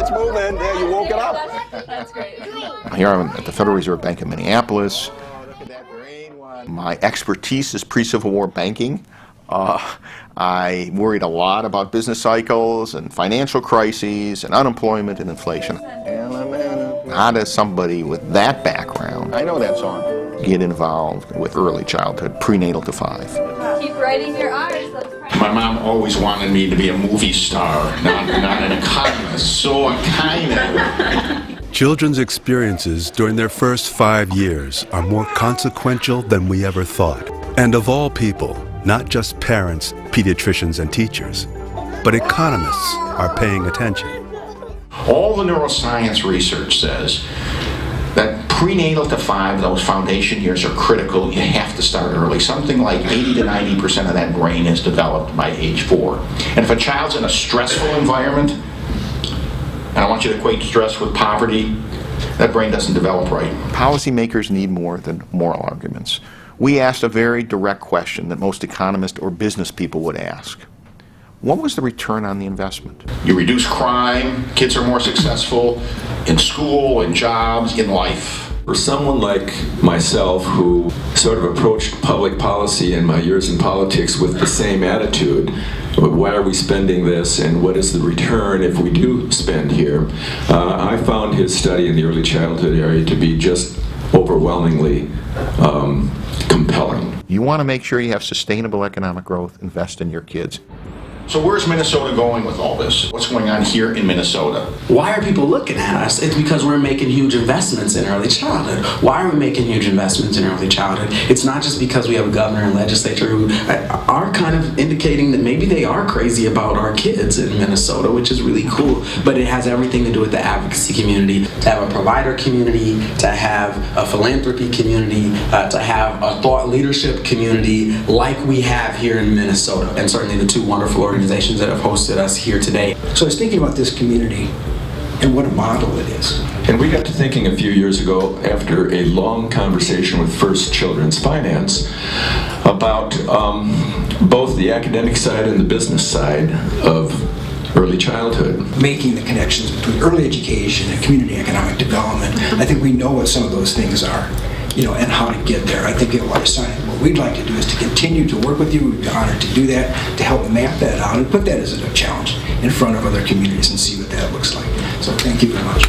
it's moving. Yeah, you woke it up. That's great. Here I'm at the Federal Reserve Bank of Minneapolis. My expertise is pre-Civil War banking. I worried a lot about business cycles and financial crises and unemployment and inflation. How does somebody with that background, I know that song, get involved with early childhood, prenatal to 5? Keep writing your R's. My mom always wanted me to be a movie star, not an economist, so I kind of... Children's experiences during their first 5 years are more consequential than we ever thought. And of all people, not just parents, pediatricians, and teachers, but economists are paying attention. All the neuroscience research says that prenatal to 5, those foundation years are critical. You have to start early. Something like 80 to 90% of that brain is developed by age 4. And if a child's in a stressful environment, and I want you to equate stress with poverty, that brain doesn't develop right. Policymakers need more than moral arguments. We asked a very direct question that most economists or business people would ask. What was the return on the investment? You reduce crime, kids are more successful in school, in jobs, in life. For someone like myself who sort of approached public policy in my years in politics with the same attitude, why are we spending this and what is the return if we do spend here? I found his study in the early childhood area to be just overwhelmingly compelling. You want to make sure you have sustainable economic growth, invest in your kids. So where's Minnesota going with all this? What's going on here in Minnesota? Why are people looking at us? It's because we're making huge investments in early childhood. Why are we making huge investments in early childhood? It's not just because we have a governor and legislature who are kind of indicating that maybe they are crazy about our kids in Minnesota, which is really cool. But it has everything to do with the advocacy community, to have a provider community, to have a philanthropy community, to have a thought leadership community like we have here in Minnesota. And certainly the two wonderful organizations that have hosted us here today. So I was thinking about this community and what a model it is. And we got to thinking a few years ago, after a long conversation with First Children's Finance, about both the academic side and the business side of early childhood. Making the connections between early education and community economic development. I think we know what some of those things are, and how to get there. I think what we'd like to do is to continue to work with you. We'd be honored to do that, to help map that out and put that as a challenge in front of other communities and see what that looks like. So thank you very much.